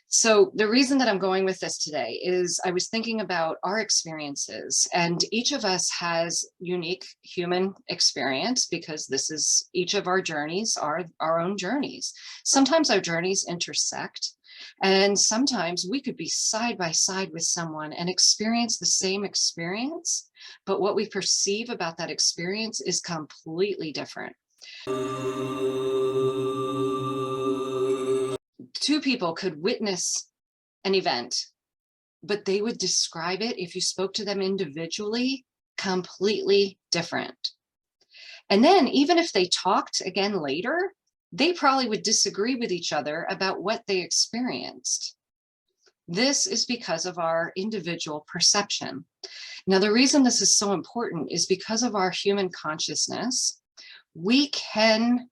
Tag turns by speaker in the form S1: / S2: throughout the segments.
S1: So the reason that I'm going with this today is I was thinking about our experiences, and each of us has unique human experience because this is each of our journeys are our own journeys. Sometimes our journeys intersect, and sometimes we could be side by side with someone and experience the same experience, but what we perceive about that experience is completely different. Two people could witness an event, but they would describe it, if you spoke to them individually, completely different. And then even if they talked again later, they probably would disagree with each other about what they experienced. This is because of our individual perception. Now, the reason this is so important is because of our human consciousness. We can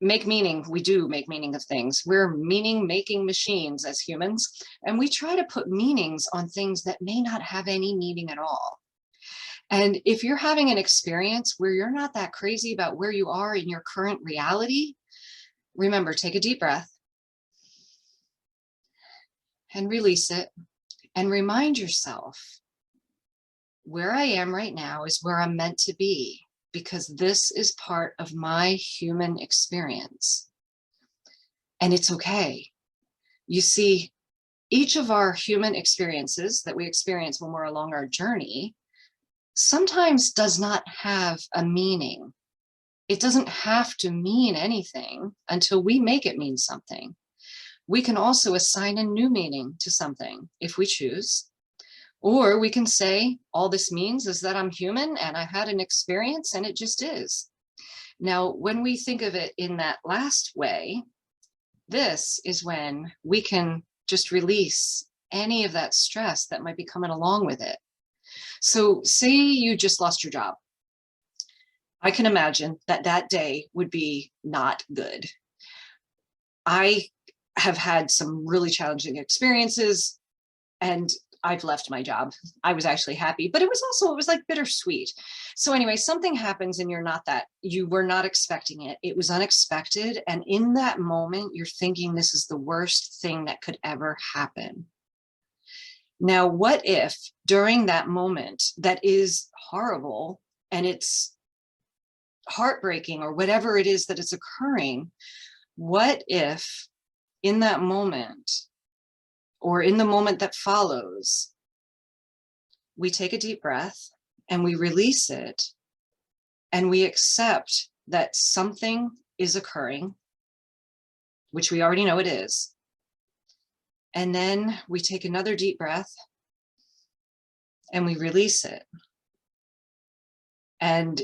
S1: make meaning. We do make meaning of things. We're meaning making machines as humans, and we try to put meanings on things that may not have any meaning at all. And if you're having an experience where you're not that crazy about where you are in your current reality, remember, take a deep breath and release it, and remind yourself, where I am right now is where I'm meant to be, because this is part of my human experience. And it's okay. You see, each of our human experiences that we experience when we're along our journey sometimes does not have a meaning. It doesn't have to mean anything until we make it mean something. We can also assign a new meaning to something if we choose. Or we can say, all this means is that I'm human and I had an experience and it just is. Now, when we think of it in that last way, this is when we can just release any of that stress that might be coming along with it. So say you just lost your job. I can imagine that that day would be not good. I have had some really challenging experiences, and I've left my job. I was actually happy, but it was like bittersweet. So anyway, something happens and you were not expecting it. It was unexpected. And in that moment, you're thinking this is the worst thing that could ever happen. Now, what if during that moment that is horrible and it's heartbreaking or whatever it is that is occurring, what if in that moment, or in the moment that follows, we take a deep breath and we release it, and we accept that something is occurring, which we already know it is. And then we take another deep breath and we release it. And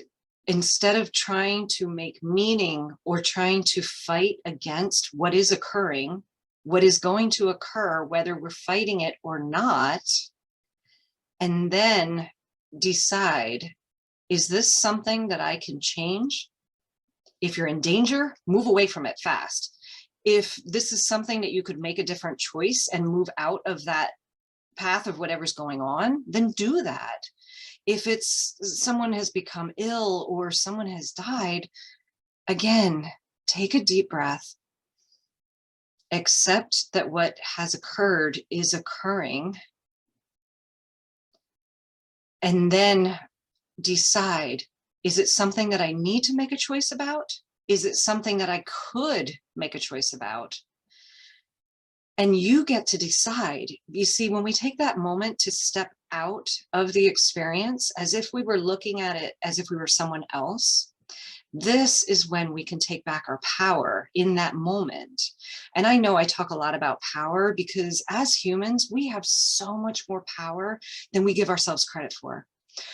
S1: instead of trying to make meaning or trying to fight against what is occurring, what is going to occur, whether we're fighting it or not, and then decide, is this something that I can change? If you're in danger, move away from it fast. If this is something that you could make a different choice and move out of that path of whatever's going on, then do that. If it's someone has become ill or someone has died, again, take a deep breath. Accept that what has occurred is occurring, and then decide, is it something that I need to make a choice about? Is it something that I could make a choice about? And you get to decide. You see, when we take that moment to step out of the experience as if we were looking at it as if we were someone else, this is when we can take back our power in that moment. And I know I talk a lot about power because as humans, we have so much more power than we give ourselves credit for.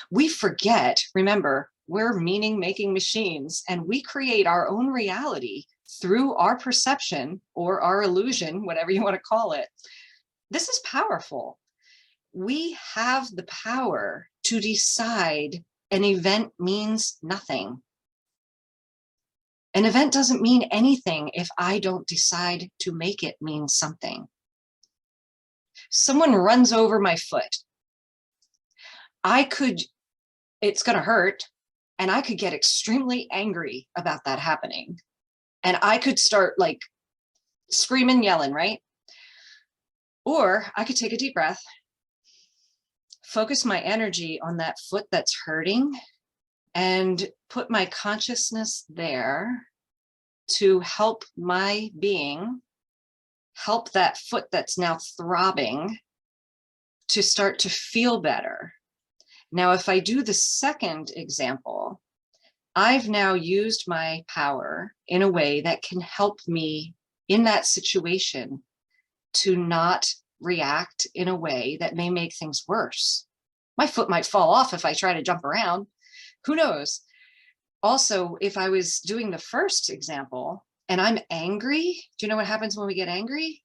S1: We forget, remember, we're meaning-making machines, and we create our own reality through our perception or our illusion, whatever you want to call it. This is powerful. We have the power to decide an event means nothing. An event doesn't mean anything if I don't decide to make it mean something. Someone runs over my foot. It's going to hurt, and I could get extremely angry about that happening. And I could start like screaming, yelling, right? Or I could take a deep breath, focus my energy on that foot that's hurting, and put my consciousness there to help my being, help that foot that's now throbbing to start to feel better. Now, if I do the second example, I've now used my power in a way that can help me in that situation to not react in a way that may make things worse. My foot might fall off if I try to jump around. Who knows? Also, if I was doing the first example and I'm angry, do you know what happens when we get angry?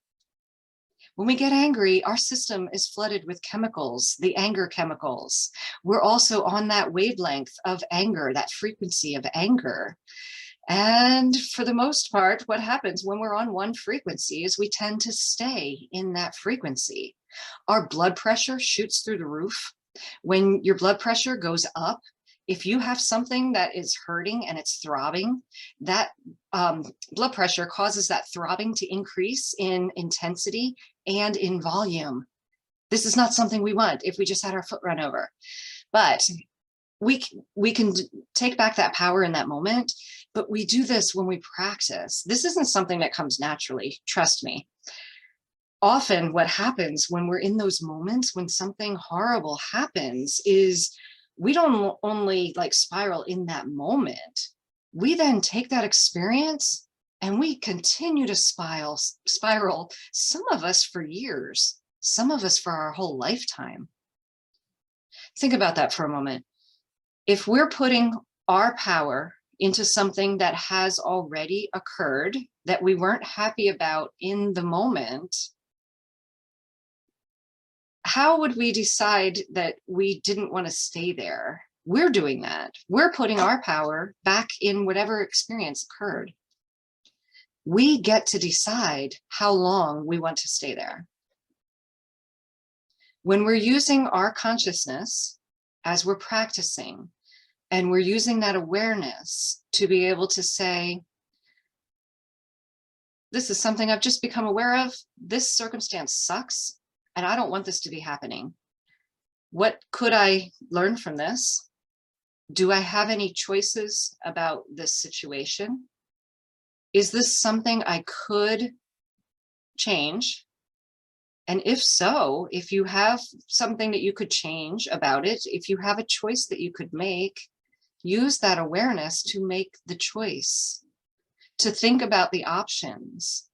S1: When we get angry, our system is flooded with chemicals, the anger chemicals. We're also on that wavelength of anger, that frequency of anger. And for the most part, what happens when we're on one frequency is we tend to stay in that frequency. Our blood pressure shoots through the roof. When your blood pressure goes up, if you have something that is hurting and it's throbbing, that blood pressure causes that throbbing to increase in intensity and in volume. This is not something we want if we just had our foot run over. But we can take back that power in that moment, but we do this when we practice. This isn't something that comes naturally, trust me. Often what happens when we're in those moments when something horrible happens is we don't only like spiral in that moment. We then take that experience and we continue to spiral, some of us for years, some of us for our whole lifetime. Think about that for a moment. If we're putting our power into something that has already occurred that we weren't happy about in the moment, how would we decide that we didn't want to stay there? We're doing that. We're putting our power back in whatever experience occurred. We get to decide how long we want to stay there. When we're using our consciousness as we're practicing, and we're using that awareness to be able to say, this is something I've just become aware of. This circumstance sucks, and I don't want this to be happening. What could I learn from this? Do I have any choices about this situation? Is this something I could change? And if so, if you have something that you could change about it, if you have a choice that you could make, use that awareness to make the choice, to think about the options,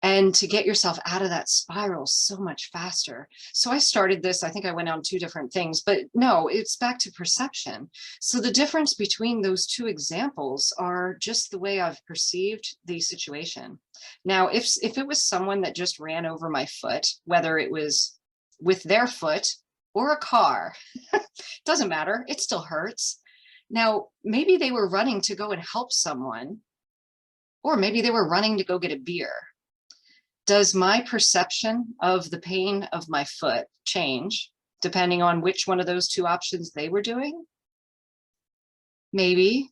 S1: and to get yourself out of that spiral so much faster. So I started this, I think I went on 2 different things, but no, it's back to perception. So the difference between those 2 examples are just the way I've perceived the situation. Now, if it was someone that just ran over my foot, whether it was with their foot or a car, doesn't matter, it still hurts. Now, maybe they were running to go and help someone, or maybe they were running to go get a beer. Does my perception of the pain of my foot change depending on which one of those 2 options they were doing? Maybe.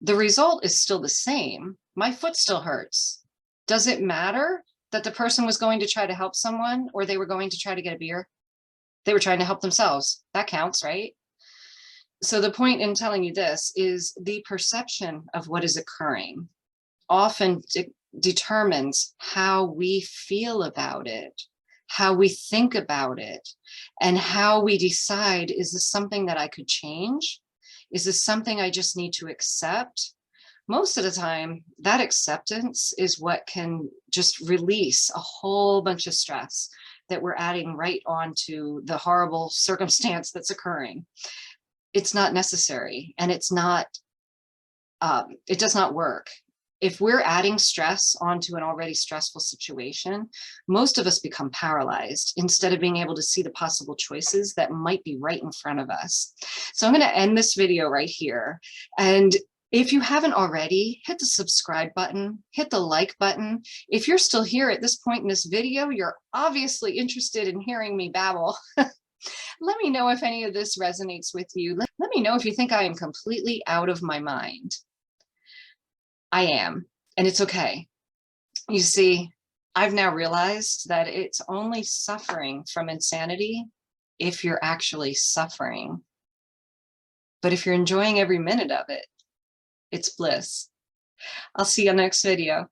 S1: The result is still the same. My foot still hurts. Does it matter that the person was going to try to help someone or they were going to try to get a beer? They were trying to help themselves. That counts, right? So the point in telling you this is the perception of what is occurring often determines how we feel about it, how we think about it, and how we decide, is this something that I could change? Is this something I just need to accept? Most of the time, that acceptance is what can just release a whole bunch of stress that we're adding right onto the horrible circumstance that's occurring. It's not necessary, and it's not, it does not work. If we're adding stress onto an already stressful situation, most of us become paralyzed instead of being able to see the possible choices that might be right in front of us. So I'm going to end this video right here. And if you haven't already, hit the subscribe button, hit the like button. If you're still here at this point in this video, you're obviously interested in hearing me babble. Let me know if any of this resonates with you. Let me know if you think I am completely out of my mind. I am, and it's okay. You see, I've now realized that it's only suffering from insanity if you're actually suffering. But if you're enjoying every minute of it, it's bliss. I'll see you next video.